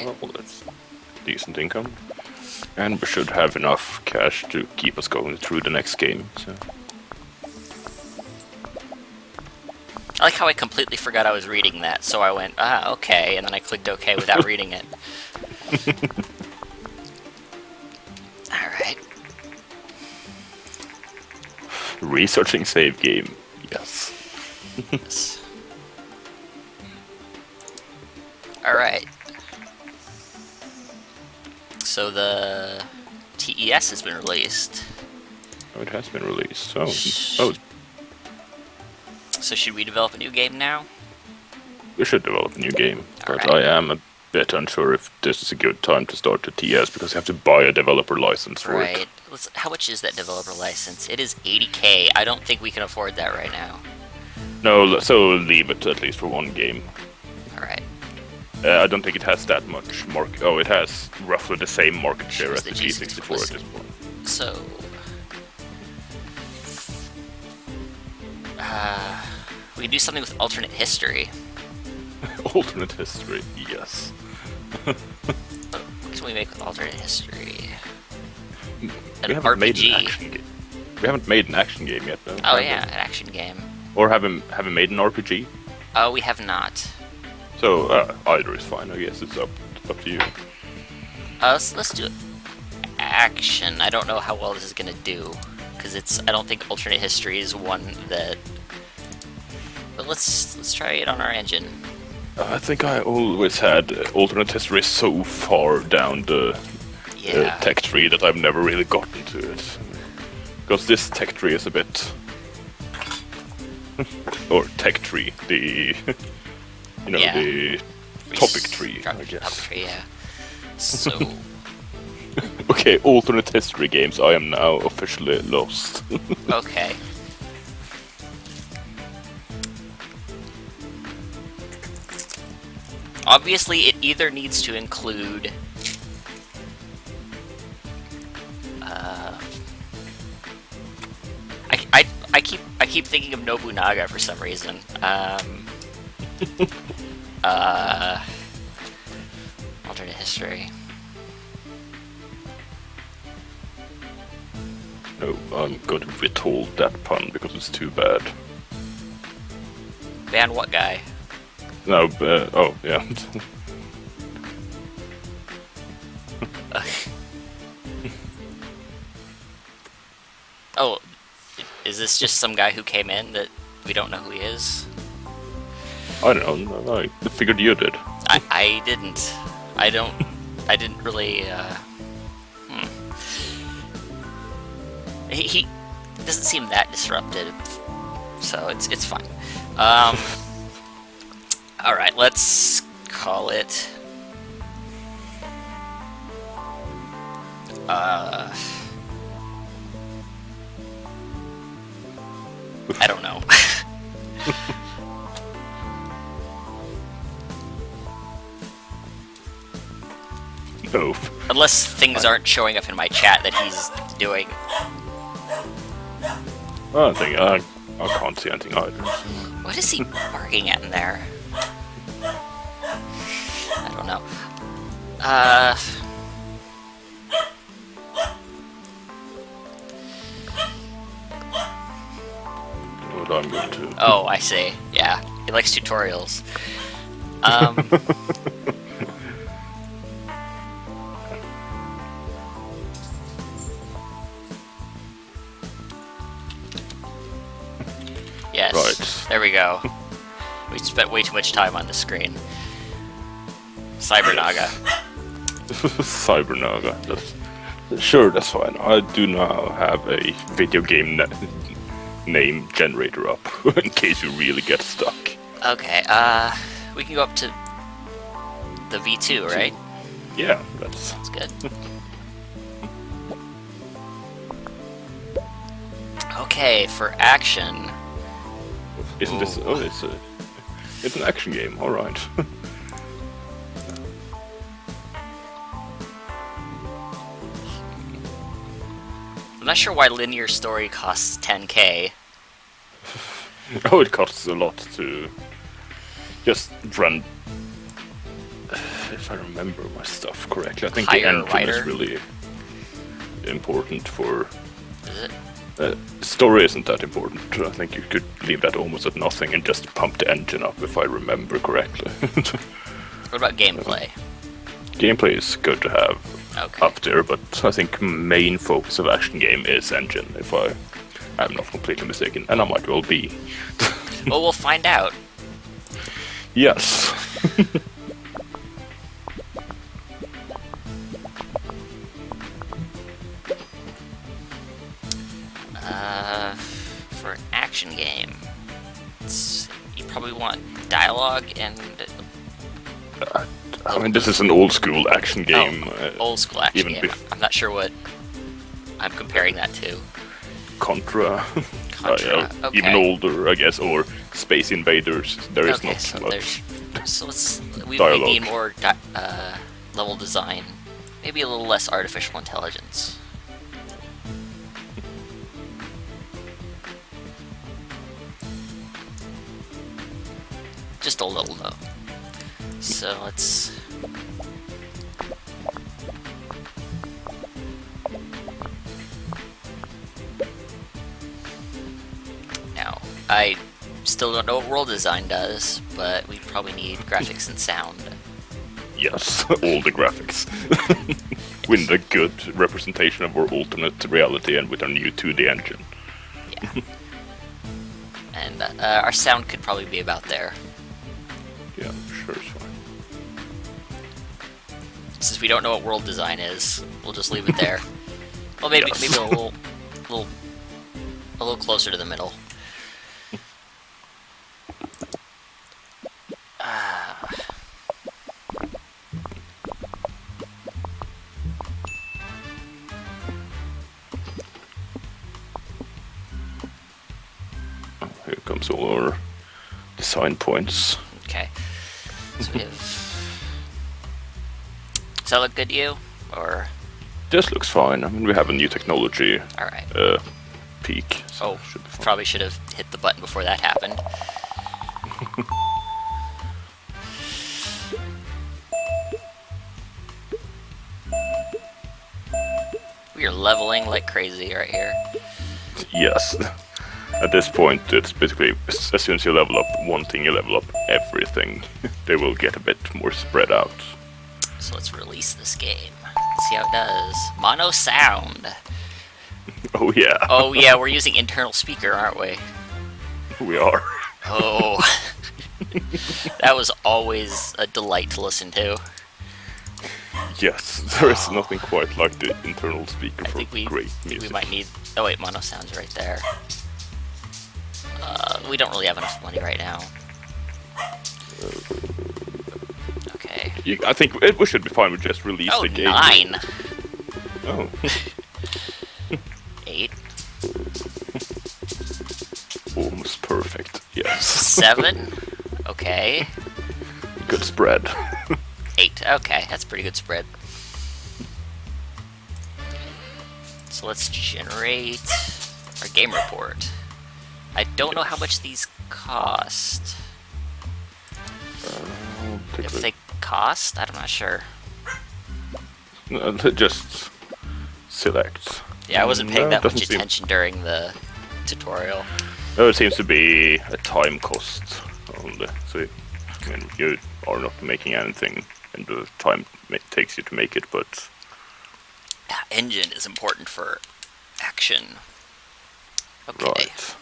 Alright. Well, that's decent income. And we should have enough cash to keep us going through the next game, so... I like how I completely forgot I was reading that, so I went, okay, and then I clicked OK without reading it. Alright. Researching save game, yes. Alright. So the TES has been released. Oh, it has been released, oh. So should we develop a new game now? We should develop a new game, but Alright. I am a bit unsure if this is a good time to start the TS, because you have to buy a developer license for it. Right. How much is that developer license? It is 80k. I don't think we can afford that right now. No, so leave it at least for one game. Alright. I don't think it has that much market. Oh, it has roughly the same market share as the G64 G64 at this point. So... we can do something with alternate history. Alternate history, yes. What can we make with alternate history? We haven't made an action game. We haven't made an action game yet, though. Oh yeah, an action game. Or haven't made an RPG? Oh, we have not. So either is fine. I guess it's up to you. Let's do action. I don't know how well this is gonna do because I don't think alternate history is one that. But let's try it on our engine. I think I always had alternate history so far down the tech tree that I've never really gotten to it. Because this tech tree is a bit... or tech tree, the... the topic tree, I guess. Topic tree, yeah. So... Okay, alternate history games, I am now officially lost. Okay. Obviously, it either needs to include... I keep thinking of Nobunaga for some reason. Alternate history. No, I'm going to withhold that pun because it's too bad. Ban what guy? No, oh, yeah. Oh, is this just some guy who came in that we don't know who he is? I don't know, I figured you did. I didn't. I didn't really, He doesn't seem that disruptive, so it's fine. Alright, let's call it... I don't know. No. Unless things aren't showing up in my chat that he's doing. I think I can't see anything either. What is he barking at in there? I don't know. What I'm going to. Oh, I see. Yeah, he likes tutorials. Yes. Right. There we go. We spent way too much time on the screen. Cybernaga. Cybernaga. Sure, that's fine. I do now have a video game name generator up, in case you really get stuck. Okay, we can go up to the V2, right? Yeah, Sounds good. Okay, for action. Isn't this... Oh, it's an action game, alright. I'm not sure why linear story costs 10k. Oh, it costs a lot to just run if I remember my stuff correctly, I think Higher the engine rider? is really important for... Is it? Story isn't that important. I think you could leave that almost at nothing and just pump the engine up, if I remember correctly. What about gameplay? Gameplay is good to have Okay. up there, but I think main focus of action game is engine, if I'm not completely mistaken, and I might well be. Well, we'll find out. Yes. For an action game, you probably want dialogue and I mean, this is an old school action game. old school action even game. I'm not sure what I'm comparing that to. Contra. Contra, okay. Even older, I guess, or Space Invaders. There is Okay, not so much. we dialogue. need more level design, maybe a little less artificial intelligence. Just a little though. So let's. Now, I still don't know what world design does, but we probably need graphics and sound. Yes, all the graphics. With a good representation of our alternate reality and with our new 2D engine. Yeah. And our sound could probably be about there. Yeah, sure, it's fine. Since we don't know what world design is, we'll just leave it there. Well, maybe Yes. maybe a little closer to the middle. Here comes all our design points. Okay. So we have. Does that look good to you? Or This looks fine. I mean, we have a new technology all right? peak. So Oh, it should be fine. probably should have hit the button before that happened. We are leveling like crazy right here. Yes. At this point, it's basically as soon as you level up one thing, you level up everything. They will get a bit more spread out. So let's release this game. See how it does. Mono sound. Oh yeah, Oh yeah, we're using internal speaker, aren't we? we are. Oh. That was always a delight to listen to. Yes, there is nothing quite like the internal speaker I for think we great music. might need. Oh wait, mono sound's right there. We don't really have enough money right now. Okay. I think we should be fine with just release Oh, the game. 9. Oh, 8. almost perfect. Yes. 7. Okay. Good spread. 8. Okay, that's a pretty good spread. So let's generate our game report. I don't know how much these cost. If they cost, I'm not sure. Just select. Yeah, I wasn't paying No, that much doesn't seem- attention during the tutorial. No, it seems to be a time cost only. So, I mean, you are not making anything, and the time it takes you to make it, but Engine is important for action. Okay. right.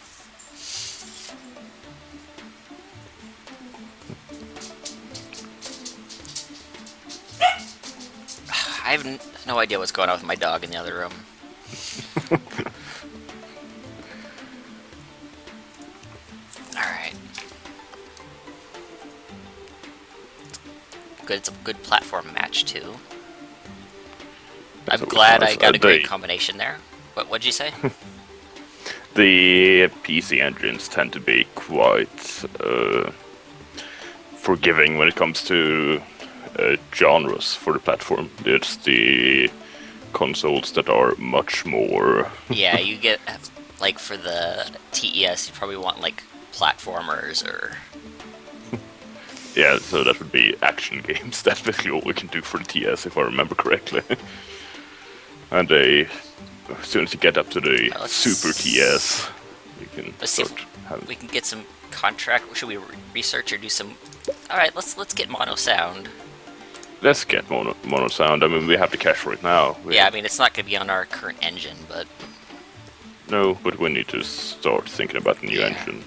I have no idea what's going on with my dog in the other room. Alright. Good, it's a good platform match, too. I'm That's glad nice. I got a great They- combination there. What'd you say? The PC engines tend to be quite forgiving when it comes to genres for the platform. It's the consoles that are much more. Yeah, you get, like, for the TES, you probably want, like, platformers or... Yeah, so that would be action games. That's basically all we can do for the TS, if I remember correctly. And as soon as you get up to the Super TS, we can Let's see start having... we can get some contract. Should we research or do some? All right, let's get mono sound. Let's get mono sound. I mean, we have the cache right now. Yeah, I mean it's not going to be on our current engine, but no, but we need to start thinking about the new engine,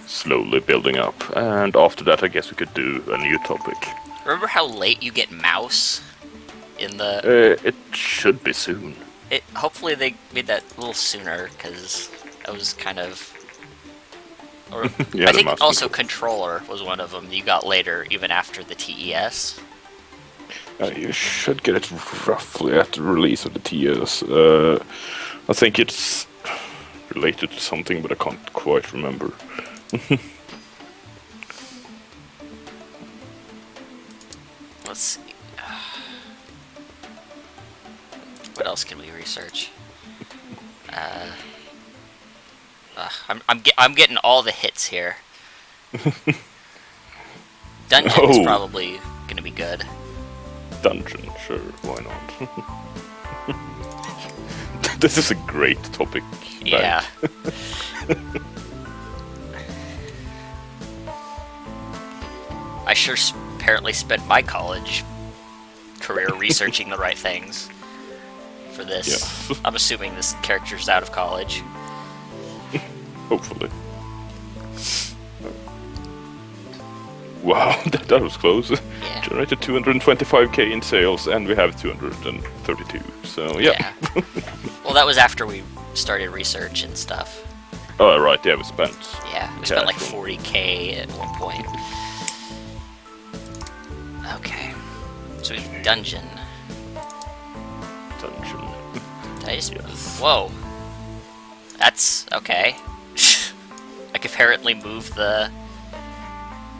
slowly building up. And after that, I guess we could do a new topic. Remember how late you get mouse in the? It should be soon. Hopefully they made that a little sooner, because that was kind of. Or, yeah, I think also controller was one of them you got later, even after the TES. You should get it roughly at the release of the TES. I think it's related to something, but I can't quite remember. Let's see. What else can we research? I'm getting all the hits here. Dungeon is probably gonna be good. Dungeon, sure, why not? This is a great topic. Yeah. I sure apparently spent my college career researching the right things for this. Yeah. I'm assuming this character's out of college. Hopefully. Wow, that was close. Yeah. Generated 225k in sales, and we have 232. So yeah. Well, that was after we started research and stuff. Oh right, yeah, we spent. Yeah, we spent like 40k at one point. Okay, so we have dungeon. Dungeon. Did I just? Yes. Whoa. That's okay. I can apparently move the.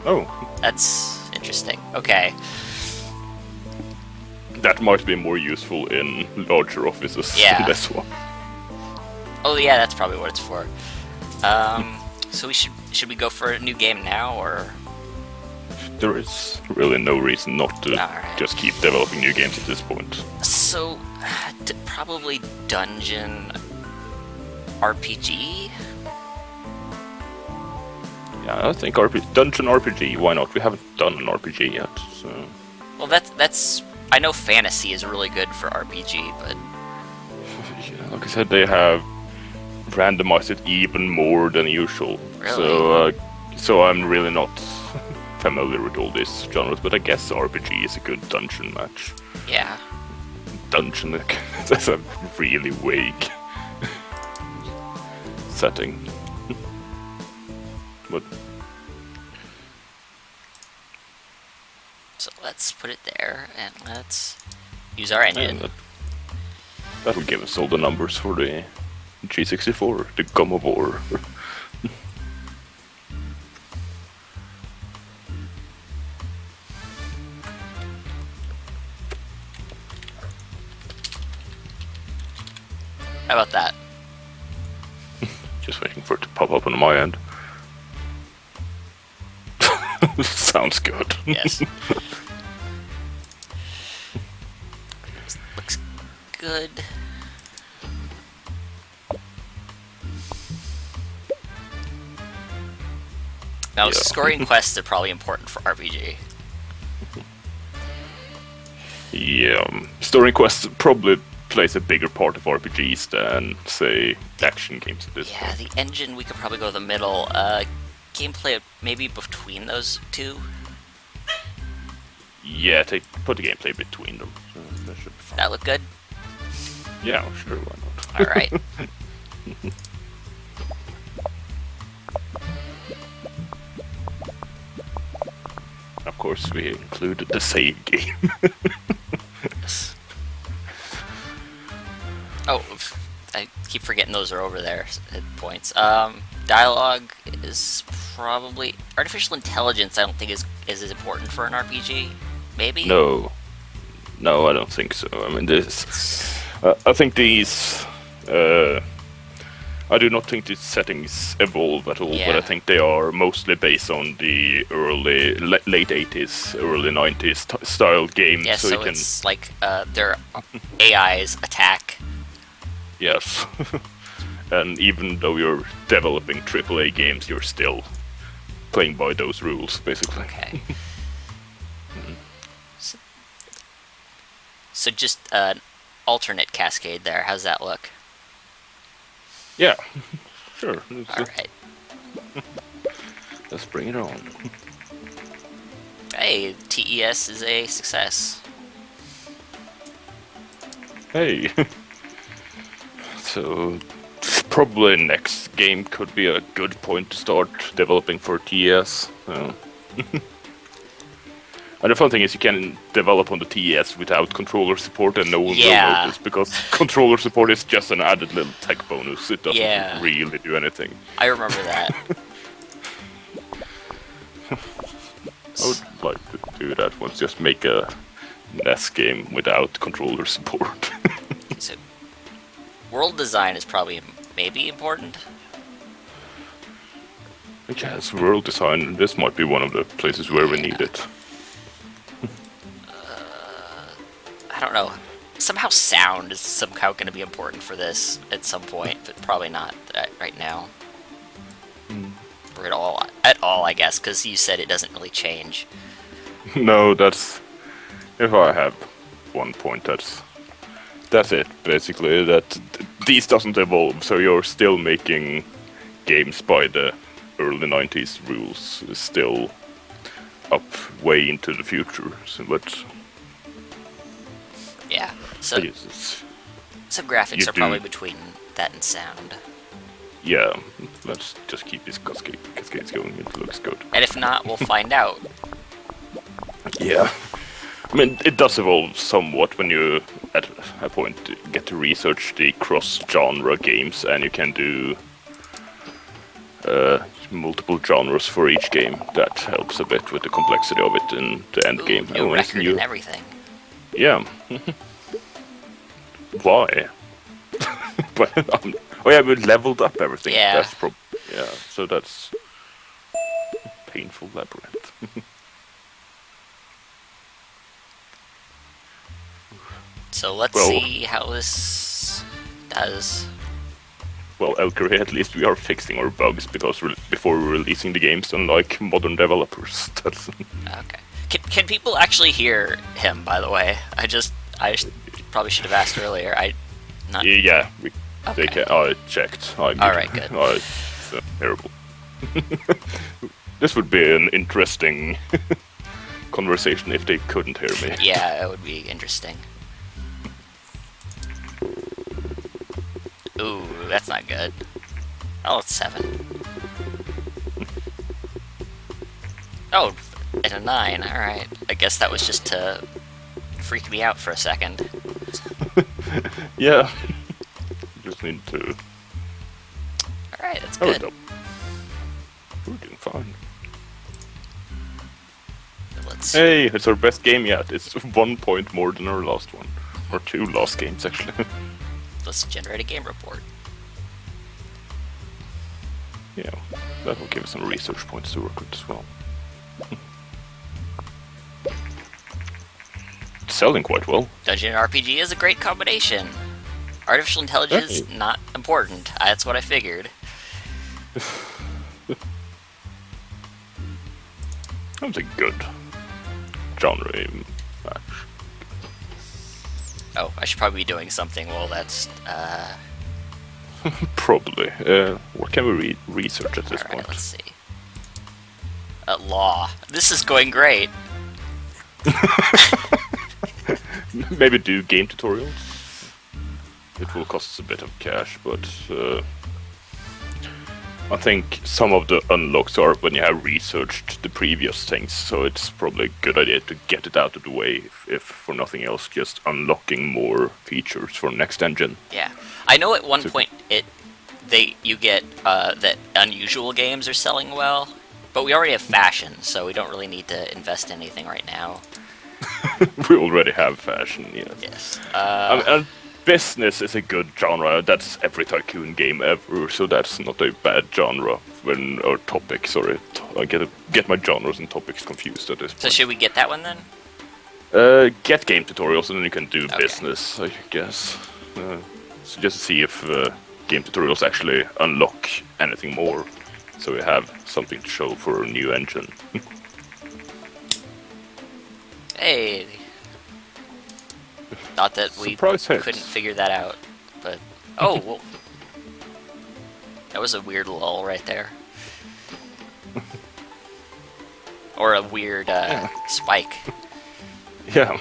Oh. That's interesting. Okay. That might be more useful in larger offices Yeah. than this one. Oh yeah, that's probably what it's for. So should we go for a new game now, or? There is really no reason not to just keep developing new games at this point. So, probably dungeon RPG. Yeah, I think dungeon RPG. Why not? We haven't done an RPG yet, so. Well, that's. I know fantasy is really good for RPG, but. Yeah, like I said, they have randomized it even more than usual. Really? So I'm really not familiar with all these genres, but I guess RPG is a good dungeon match. Yeah. Dungeon, that's a really vague setting. But so let's put it there, and let's use our engine. That'll give us all the numbers for the G64, the Gum of War. How about that? Just waiting for it to pop up on my end. Sounds good. Yes. Looks good. Now, scoring quests are probably important for RPG. Yeah, story quests probably plays a bigger part of RPGs than, say, action games at this point. Yeah, the engine, we could probably go the middle. Gameplay, maybe between those two? Yeah, put the gameplay between them. So that should be fine. That look good? Yeah, sure, why not? Alright. Of course, we included the save game. Oh, I keep forgetting those are over there at points. Dialogue is probably... Artificial intelligence I don't think is as important for an RPG. Maybe? No, I don't think so. I mean, I think these I do not think these settings evolve at all, but Yeah. I think they are mostly based on the late 80s, early 90s style game. Yeah, so so you can, it's like their AI's attack. yes. And even though you're developing AAA games, you're still playing by those rules, basically. Okay. So just an alternate cascade there. How's that look? Yeah, sure. All right. Let's bring it on. Hey, TES is a success. Hey. So, probably next game could be a good point to start developing for TES. And the fun thing is you can develop on the TES without controller support and no one will notice, because controller support is just an added little tech bonus. It doesn't really do anything. I remember that. I would like to do that once, just make a NES game without controller support. So, world design is probably maybe important. Yes, world design, this might be one of the places where we need it. I don't know. Somehow sound is somehow going to be important for this at some point, but probably not right now. Or at all, I guess, because you said it doesn't really change. No, that's... If I have one point, that's it, basically. That these doesn't evolve, so you're still making games by the early 90s rules, still up way into the future, but... Yeah, so graphics are probably between that and sound. Yeah, let's just keep these cascades going, it looks good. And if not, we'll find out. Yeah. I mean, it does evolve somewhat when you, at a point, get to research the cross-genre games, and you can do multiple genres for each game. That helps a bit with the complexity of it in the end game. New record and everything. Yeah. Why? But, oh yeah, we leveled up everything. Yeah. So that's painful labyrinth. So let's see how this does. Well, Elkery, at least we are fixing our bugs because before we're releasing the games, unlike modern developers. That's okay. Can people actually hear him? By the way, I probably should have asked earlier. Yeah, okay. They can. I checked. All right, good. It's terrible. This would be an interesting conversation if they couldn't hear me. Yeah, it would be interesting. Ooh, that's not good. Oh, it's 7. Oh, and a 9. Alright. I guess that was just to freak me out for a second. Yeah. Just need to... Alright, that's good. No. We're doing fine. Hey, it's our best game yet. It's 1 point more than our last one. Or 2 last games, actually. Let's generate a game report. Yeah, that will give us some research points to work with as well. It's selling quite well. Dungeon and RPG is a great combination. Artificial intelligence, not important. That's what I figured. That was a good genre match. Oh, I should probably be doing something. Well, that's, Probably. What can we research at this point? Let's see. Law. This is going great. Maybe do game tutorials? It will cost us a bit of cash, but I think some of the unlocks are when you have researched the previous things, so it's probably a good idea to get it out of the way, if for nothing else, just unlocking more features for next engine. Yeah, I know at one point you get that unusual games are selling well, but we already have fashion, so we don't really need to invest in anything right now. We already have fashion, yes. Yes. I'll business is a good genre. That's every Tycoon game ever, so that's not a bad genre. Or topic, sorry. I get my genres and topics confused at this point. So should we get that one then? Get game tutorials and then you can do Okay. business, I guess. So just to see if game tutorials actually unlock anything more, so we have something to show for a new engine. Hey. Not that we Surprise hit. couldn't figure that out, but oh, well, that was a weird lull right there, or a weird spike. Yeah.